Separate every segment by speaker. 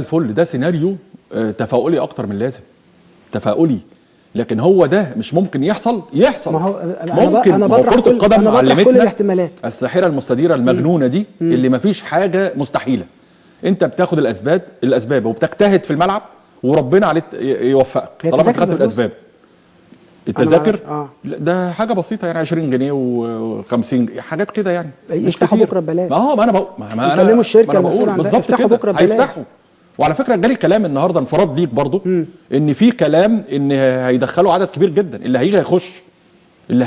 Speaker 1: الفل ده سيناريو تفاؤلي اكتر من لازم، تفاؤلي. لكن هو ده مش ممكن يحصل.
Speaker 2: ما هو
Speaker 1: ممكن.
Speaker 2: انا بطرح
Speaker 1: كرة القدم
Speaker 2: بطرح كل الاحتمالات.
Speaker 1: الساحره المستديره المجنونه دي اللي ما فيش حاجه مستحيله. انت بتاخد الاسباب وبتجتهد في الملعب وربنا عليك يوفقك طالما خدت الاسباب. التذاكر ده حاجه بسيطه يعني 20 جنيه و50 حاجات كده يعني.
Speaker 2: يفتحوا بكره ببلاش.
Speaker 1: ما انا
Speaker 2: يكلموا الشركه المسؤوله عنها يفتحوا بكره ببلاش.
Speaker 1: هيفتحوا. وعلى فكره جالي كلام النهارده انفراد ليك برضو ان في كلام ان هيدخلوا عدد كبير جدا. اللي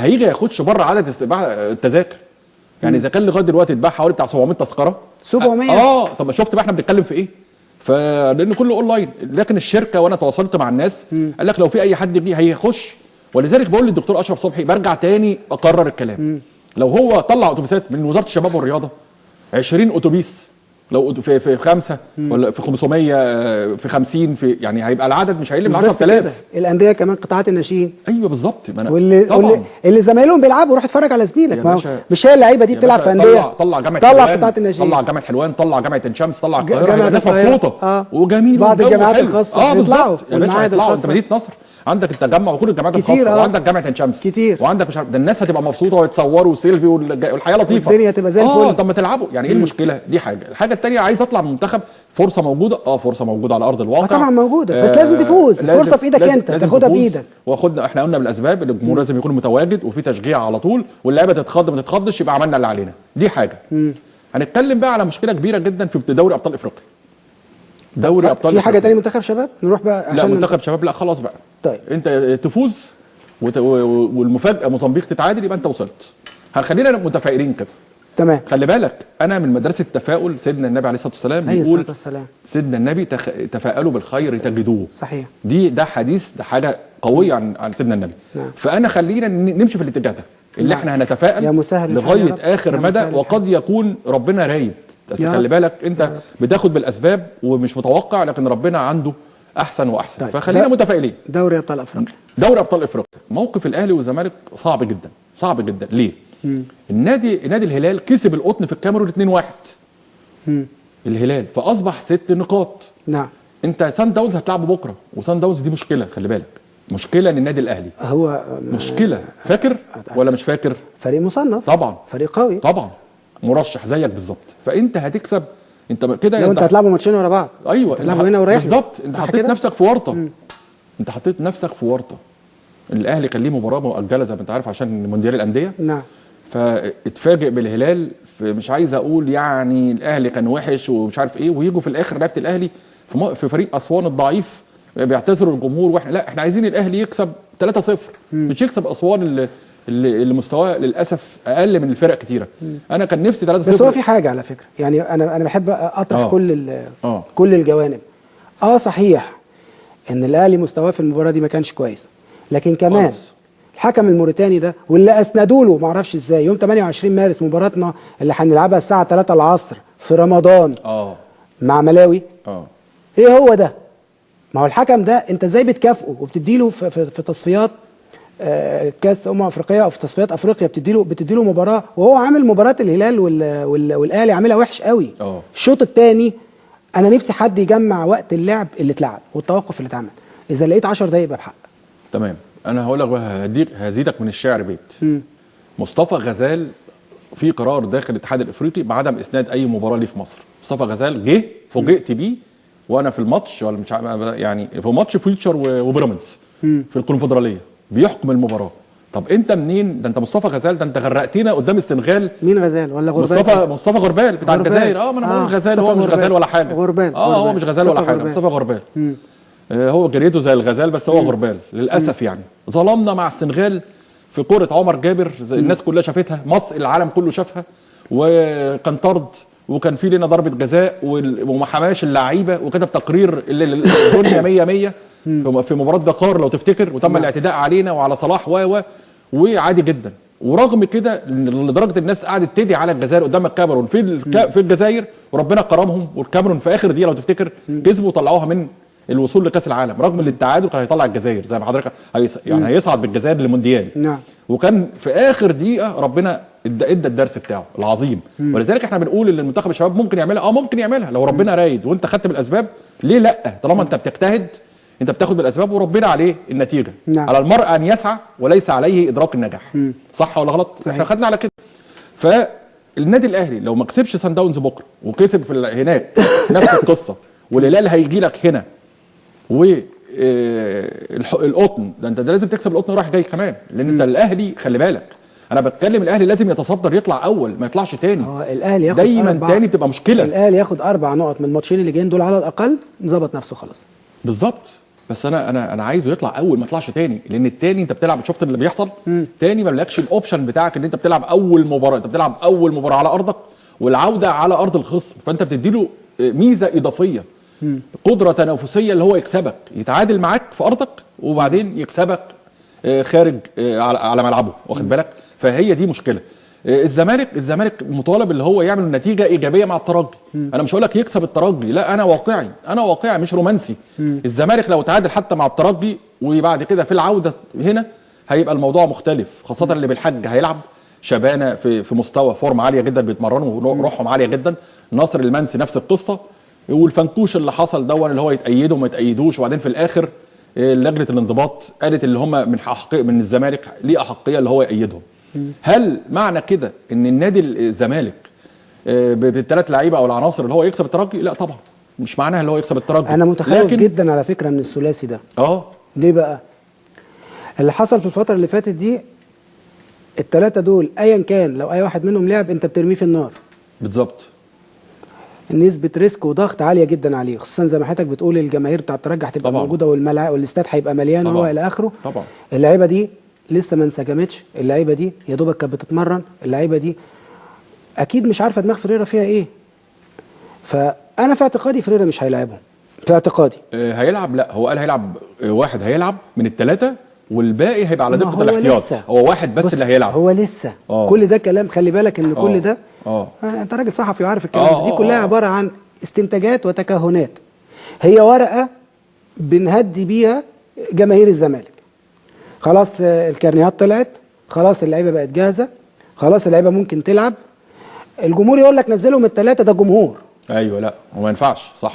Speaker 1: هيجي هيخش بره عدد التذاكر. يعني اذا كان لغايه دلوقتي اتباع حوالي بتاع 700 تذكره.
Speaker 2: 700
Speaker 1: طب شفت بقى احنا بنتكلم في ايه؟ فلان كله اونلاين. لكن الشركه وانا تواصلت مع الناس قال لك لو في اي حد بيه هيخش. ولذلك بقول للدكتور اشرف صبحي برجع تاني اقرر الكلام. لو هو طلع اتوبيسات من وزاره الشباب والرياضه 20 اتوبيس لو في 5 ولا في 500 في 50 في يعني هيبقى العدد مش هيقل من 10000.
Speaker 2: الانديه كمان قطاعات الناشئين.
Speaker 1: ايوه بالظبط.
Speaker 2: واللي زمايلهم بيلعبوا روح اتفرج على زميلك. مش هي اللعيبه دي بتلعب في انديه.
Speaker 1: طلع جامعه
Speaker 2: طلع قطاعات الناشئين.
Speaker 1: طلع جامعه حلوان. طلع جامعه عين شمس. طلع
Speaker 2: القاهره.
Speaker 1: الناس مبسوطه وجميل.
Speaker 2: بعض الجامعات الخاصه بيطلعوا
Speaker 1: والمعاهد الخاصه. مدينه نصر عندك التجمع وكل الجامعات الخاصه وعندك جامعه عين شمس
Speaker 2: كتير.
Speaker 1: وعندك مش عارف ده الناس هتبقى مبسوطه ويتصوروا وسيلفي والحياه لطيفه
Speaker 2: والدنيا تبقى زي الفل.
Speaker 1: طب ما تلعبوا يعني. ايه المشكله؟ دي حاجه. الحاجه الثانيه عايز اطلع من المنتخب. فرصه موجوده. فرصه موجوده على ارض الواقع.
Speaker 2: طبعا موجوده بس لازم تفوز. الفرصه في ايدك انت تاخدها بايدك.
Speaker 1: واخدنا احنا قلنا بالاسباب. الجمهور لازم يكون متواجد وفي تشجيع على طول واللعيبه تتخض ما تتخضش يبقى عملنا اللي علينا. دي حاجه. هنتكلم بقى على مشكله كبيره جدا في دوري ابطال افريقيا. دوري ابطال
Speaker 2: في حاجه ثانيه منتخب شباب نروح بقى
Speaker 1: عشان لا منتخب شباب لا خلاص بقى.
Speaker 2: طيب
Speaker 1: انت تفوز والمفاجاه موزمبيق تتعادل يبقى انت وصلت. خلينا متفائلين كده.
Speaker 2: تمام.
Speaker 1: خلي بالك انا من مدرسه التفاؤل. سيدنا النبي عليه الصلاه والسلام بيقول سيدنا النبي تفاءلوا بالخير تجدوه.
Speaker 2: صحيح.
Speaker 1: ده حديث. ده حاجه قويه عن سيدنا النبي.
Speaker 2: نعم.
Speaker 1: فانا خلينا نمشي في الاتجاه ده اللي احنا هنتفائل لغايه اخر مدى. وقد يكون ربنا رايد. بس خلي بالك انت بتاخد بالاسباب ومش متوقع لكن ربنا عنده احسن واحسن. طيب. فخلينا متفائلين.
Speaker 2: دوري ابطال افريقيا.
Speaker 1: دوري ابطال افريقيا موقف الاهلي والزمالك صعب جدا. صعب جدا. ليه؟ نادي الهلال كسب القطن في الكاميرون 2-1. الهلال فاصبح 6 نقاط.
Speaker 2: نعم.
Speaker 1: انت سان داونز هتلعبه بكره وسان داونز دي مشكله. خلي بالك مشكله للنادي الاهلي.
Speaker 2: هو
Speaker 1: مشكله. فاكر ولا مش فاكر؟
Speaker 2: فريق مصنف
Speaker 1: طبعا.
Speaker 2: فريق قوي
Speaker 1: طبعا. مرشح زيك بالظبط. فانت هتكسب. انت كده
Speaker 2: لو انت هتلعبوا ماتشين ورا بعض.
Speaker 1: ايوه
Speaker 2: هتلعبوا هنا ورايح
Speaker 1: بالظبط. انت حطيت نفسك في ورطه. انت حطيت نفسك في ورطه. الاهلي كان ليه مباراه مؤجله زي ما انت عارف عشان مونديال الانديه.
Speaker 2: نعم.
Speaker 1: فاتفاجئ بالهلال. مش عايز اقول يعني الاهلي كان وحش ومش عارف ايه ويجوا في الاخر لعيبه الاهلي في فريق اسوان الضعيف بيعتذروا الجمهور واحنا لا احنا عايزين الاهلي يكسب 3-0 مش يكسب اسوان اللي مستواه للاسف اقل من الفرق كتيره. انا كان نفسي 3-0.
Speaker 2: بس هو في حاجه على فكره يعني انا بحب اطرح كل الجوانب. صحيح ان الاهلي مستواه في المباراه دي ما كانش كويس لكن كمان الحكم الموريتاني ده واللي اسندوا له ما اعرفش ازاي يوم 28 مارس مباراتنا اللي هنلعبها الساعه 3 العصر في رمضان مع ملاوي. ايه هو ده؟ ما هو الحكم ده انت ازاي بتكافئه وبتديله في تصفيات كاس افريقيه او في تصفيات افريقيا بتديله مباراه وهو عامل مباراه الهلال والاهلي عاملها وحش قوي. الشوط الثاني انا نفسي حد يجمع وقت اللعب اللي اتلعب والتوقف اللي اتعمل. اذا لقيت 10 دقايق يبقى بحق.
Speaker 1: تمام. انا هقول لك هزيدك من الشعر بيت. مصطفى غزال في قرار داخل الاتحاد الافريقي بعدم اسناد اي مباراه ليه في مصر. مصطفى غزال جه فوجئت بيه وانا في الماتش ولا مش يعني في ماتش فيوتشر وبيراميدز في الكونفدراليه بيحكم المباراه. طب انت منين؟ ده انت مصطفى غزال. ده انت غرقتينا قدام السنغال.
Speaker 2: مين غزال ولا غربال؟
Speaker 1: مصطفى غربال بتاع الجزائر. ما انا بقول غزال. هو مش غزال ولا حاجه.
Speaker 2: غربال.
Speaker 1: هو مش غزال ولا حاجه. مصطفى غربال. هو جريته زي الغزال بس هو غربال للاسف. يعني ظلمنا مع السنغال في كرة عمر جابر. زي الناس كلها شافتها. مصر العالم كله شافها وكان طرد وكان في لنا ضربه جزاء وما حماش اللعيبه وكتب تقرير الدنيا 100 في مباراه دكار لو تفتكر وتم الاعتداء علينا وعلى صلاح وعادي جدا. ورغم كده لدرجه الناس قعدت تدعي على الجزائر قدام الكاميرون في الجزائر وربنا كرمهم والكاميرون في اخر دقيقه لو تفتكر كسبوا وطلعوها من الوصول لكاس العالم رغم ان التعادل كان هيطلع الجزائر زي ما حضرتك يعني هيصعد بالجزائر للمونديال.
Speaker 2: نعم.
Speaker 1: وكان في اخر دقيقه ربنا ادى الدرس بتاعه العظيم. ولذلك احنا بنقول ان المنتخب الشباب ممكن يعملها، ممكن يعملها لو ربنا رايد وانت خدت بالاسباب. ليه لا؟ طالما انت بتجتهد انت بتاخد بالاسباب وربنا عليه النتيجه.
Speaker 2: نعم.
Speaker 1: على المرء ان يسعى وليس عليه ادراك النجاح. صح ولا غلط؟
Speaker 2: صحيح.
Speaker 1: احنا خدنا على كده. فالنادي الاهلي لو ما كسبش سان داونز بكره وكسب في هناك نفس القصه، والهلال هيجي لك هنا و القطن ده انت لازم تكسب القطن رايح جاي كمان، لان انت الاهلي خلي بالك انا بتكلم الاهلي لازم يتصدر يطلع اول ما يطلعش تاني.
Speaker 2: الاهلي ياخد
Speaker 1: دايما تاني بتبقى مشكله.
Speaker 2: الاهلي ياخد 4 نقط من الماتشين اللي جايين دول على الاقل، ظبط نفسه خلاص.
Speaker 1: بالظبط. بس انا عايزه يطلع اول ما يطلعش تاني، لان التاني انت بتلعب، شفت اللي بيحصل تاني ما لكش الاوبشن بتاعك ان انت بتلعب اول مباراه، انت بتلعب اول مباراه على ارضك والعوده على ارض الخصم، فانت بتديله ميزه اضافيه، قدره تنافسيه اللي هو يكسبك، يتعادل معاك في ارضك وبعدين يكسبك خارج على ملعبه، واخد بالك؟ فهي دي مشكله. الزمالك مطالب اللي هو يعمل نتيجه ايجابيه مع الترجي. انا مش هقول لك يكسب الترجي، لا انا واقعي مش رومانسي. الزمالك لو تعادل حتى مع الترجي وبعد كده في العوده هنا هيبقى الموضوع مختلف، خاصه اللي بالحج هيلعب شبانه في مستوى فورم عاليه جدا، بيتمرنوا وروحهم عاليه جدا. ناصر المنسي نفس القصه، والفنكوش اللي حصل دون اللي هو يتأيدوا وما يتأيدوش، وبعدين في الاخر لجنه الانضباط قالت اللي هم من الزمالك ليه احقيه اللي هو يأيدهم. هل معنى كده ان النادي الزمالك بالثلاث لعيبه او العناصر اللي هو يكسب الترجي؟ لا طبعا، مش معناها اللي هو يكسب الترجي.
Speaker 2: انا متخوف جدا على فكره من الثلاثي ده. ليه بقى؟ اللي حصل في الفتره اللي فاتت دي، الثلاثه دول ايا كان لو اي واحد منهم لعب انت بترميه في النار.
Speaker 1: بالظبط.
Speaker 2: نسبه ريسك وضغط عاليه جدا عليه، خصوصا زي ما حضرتك بتقول الجماهير بتاع الترجي هتبقى موجوده والاستاد هيبقى مليان وهو الى اخره.
Speaker 1: طبعا.
Speaker 2: اللعيبه دي لسه ما انسجمتش، اللعيبه دي يا دوبك كانت بتتمرن، اللعيبه دي اكيد مش عارفه دماغ فريرة فيها ايه. فانا في اعتقادي فريرة مش هيلاعبهم، في اعتقادي.
Speaker 1: هيلعب، لا هو قال هيلعب واحد هيلعب من الثلاثه والباقي هيبقى على دكه الاحتياط.
Speaker 2: هو
Speaker 1: واحد بس اللي هيلعب.
Speaker 2: هو لسه كل ده كلام، خلي بالك ان كل ده انت راجل صحفي وعارف الكلام دي كلها عباره عن استنتاجات وتكهنات. هي ورقه بنهدي بيها جماهير الزمالك. خلاص الكارنيهات طلعت، خلاص اللعيبه بقت جاهزه، خلاص اللعيبه ممكن تلعب. الجمهور يقول لك نزلهم الثلاثه، ده جمهور.
Speaker 1: ايوه لا وما ينفعش، صح.